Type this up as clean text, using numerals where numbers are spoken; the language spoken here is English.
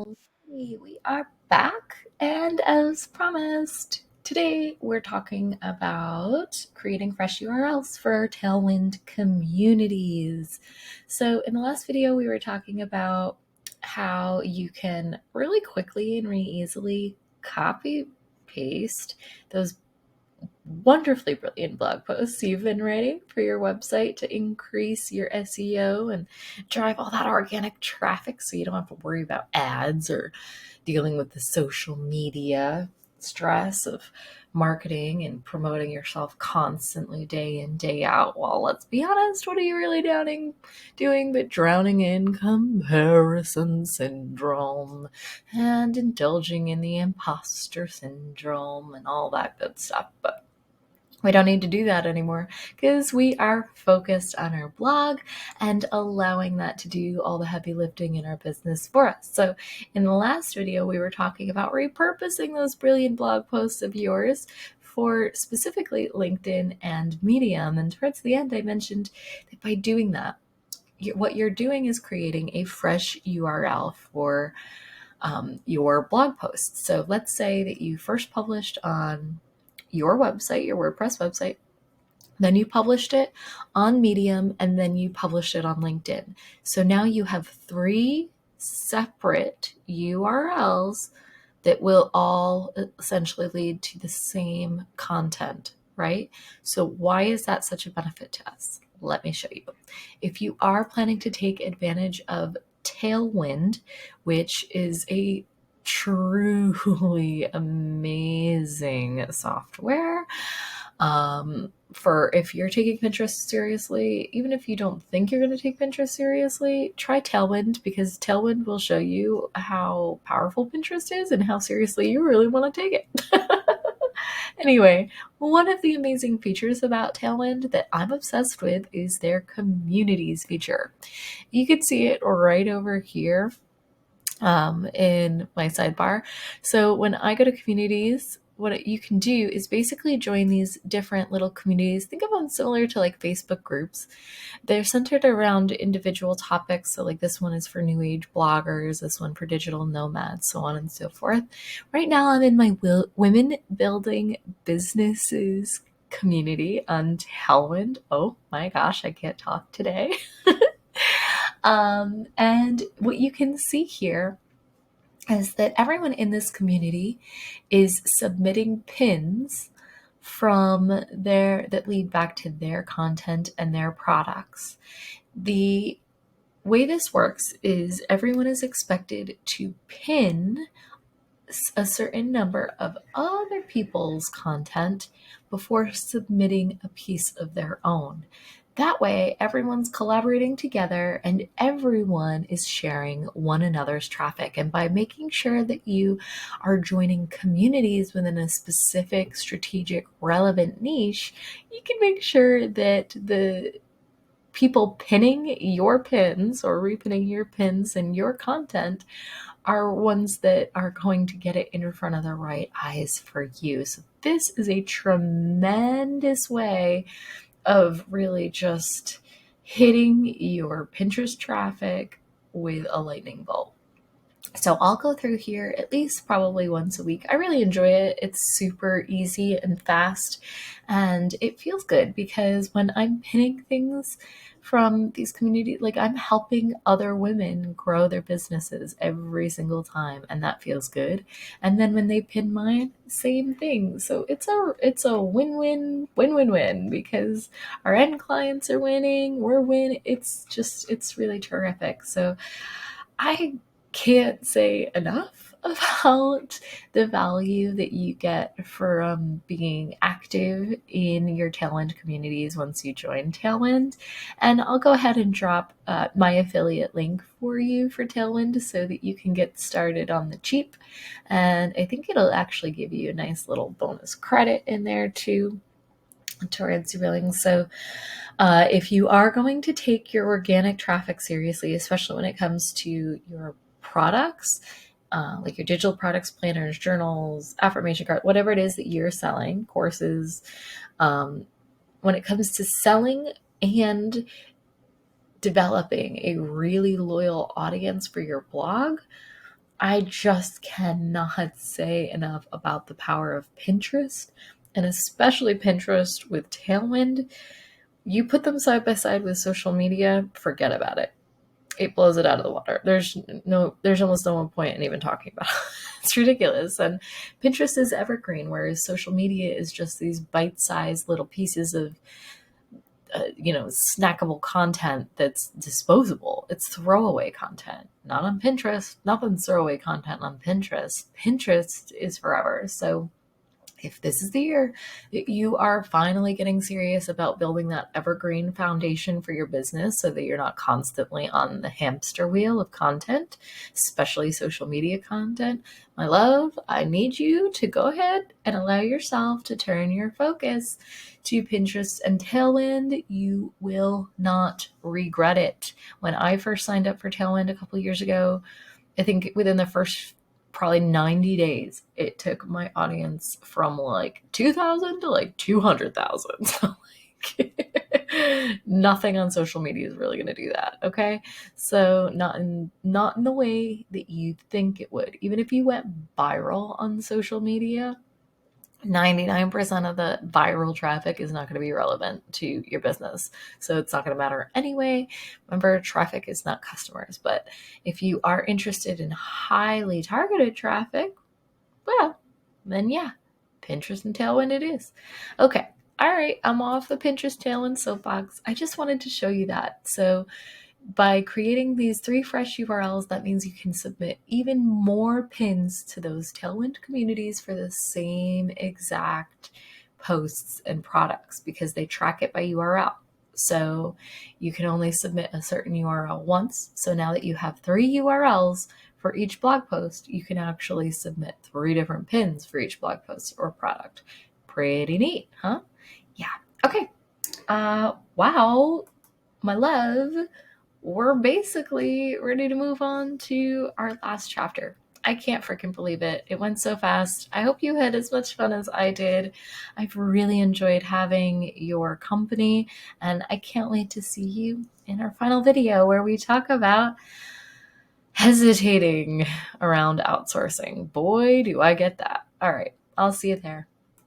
Hey, we are back, and as promised, today we're talking about creating fresh URLs for Tailwind communities. So, in the last video, we were talking about how you can really quickly and really easily copy paste those wonderfully brilliant blog posts you've been writing for your website to increase your SEO and drive all that organic traffic so you don't have to worry about ads or dealing with the social media stress of marketing and promoting yourself constantly day in, day out. Well, let's be honest, what are you really doing but drowning in comparison syndrome and indulging in the imposter syndrome and all that good stuff. But we don't need to do that anymore because we are focused on our blog and allowing that to do all the heavy lifting in our business for us. So in the last video, we were talking about repurposing those brilliant blog posts of yours for specifically LinkedIn and Medium. And towards the end, I mentioned that by doing that, what you're doing is creating a fresh URL for your blog posts. So let's say that you first published on your website, your WordPress website, then you published it on Medium, and then you published it on LinkedIn. So now you have 3 separate URLs that will all essentially lead to the same content, right? So why is that such a benefit to us? Let me show you. If you are planning to take advantage of Tailwind, which is a truly amazing software, for if you're taking Pinterest seriously, even if you don't think you're going to take Pinterest seriously, try Tailwind, because Tailwind will show you how powerful Pinterest is and how seriously you really want to take it. Anyway, one of the amazing features about Tailwind that I'm obsessed with is their communities feature. You can see it right over here in my sidebar. So when I go to communities, what you can do is basically join these different little communities. Think of them similar to like Facebook groups. They're centered around individual topics. So like this one is for new age bloggers, this one for digital nomads, so on and so forth. Right now I'm in my women building businesses community on Tailwind. Oh my gosh, I can't talk today. And what you can see here is that everyone in this community is submitting pins from that lead back to their content and their products. The way this works is everyone is expected to pin a certain number of other people's content before submitting a piece of their own. That way, everyone's collaborating together and everyone is sharing one another's traffic. And by making sure that you are joining communities within a specific, strategic, relevant niche, you can make sure that the people pinning your pins or repinning your pins and your content are ones that are going to get it in front of the right eyes for you. So this is a tremendous way of really just hitting your Pinterest traffic with a lightning bolt. So I'll go through here at least probably once a week. I really enjoy it. It's super easy and fast, and it feels good because when I'm pinning things from these communities, like I'm helping other women grow their businesses every single time, and that feels good. And then when they pin mine, same thing. So it's a win-win because our end clients are winning, we're winning. It's really terrific. So I can't say enough about the value that you get from being active in your Tailwind communities once you join Tailwind. And I'll go ahead and drop my affiliate link for you for Tailwind so that you can get started on the cheap. And I think it'll actually give you a nice little bonus credit in there too towards your billing. So if you are going to take your organic traffic seriously, especially when it comes to your products, like your digital products, planners, journals, affirmation card, whatever it is that you're selling, courses, when it comes to selling and developing a really loyal audience for your blog, I just cannot say enough about the power of Pinterest, and especially Pinterest with Tailwind. You put them side by side with social media, forget about it. It blows it out of the water. There's almost no point in even talking about it. It's ridiculous. And Pinterest is evergreen, whereas social media is just these bite-sized little pieces of snackable content that's disposable. It's throwaway content. Not on Pinterest. Nothing's throwaway content on Pinterest. Pinterest is forever. So if this is the year that you are finally getting serious about building that evergreen foundation for your business so that you're not constantly on the hamster wheel of content, especially social media content, my love, I need you to go ahead and allow yourself to turn your focus to Pinterest and Tailwind. You will not regret it. When I first signed up for Tailwind a couple years ago, I think within the first probably 90 days, it took my audience from like 2,000 to like 200,000. So like nothing on social media is really going to do that. Okay. So not in the way that you think it would. Even if you went viral on social media, 99% of the viral traffic is not going to be relevant to your business. So it's not going to matter anyway. Remember, traffic is not customers. But if you are interested in highly targeted traffic, well, then yeah, Pinterest and Tailwind it is. Okay. All right. I'm off the Pinterest Tailwind soapbox. I just wanted to show you that. So by creating these 3 fresh URLs, that means you can submit even more pins to those Tailwind communities for the same exact posts and products because they track it by URL. So you can only submit a certain URL once. So now that you have 3 URLs for each blog post, you can actually submit 3 different pins for each blog post or product. Pretty neat, huh? Yeah. Okay. Wow, my love, we're basically ready to move on to our last chapter. I can't freaking believe it. It went so fast. I hope you had as much fun as I did. I've really enjoyed having your company, and I can't wait to see you in our final video where we talk about hesitating around outsourcing. Boy, do I get that. All right, I'll see you there.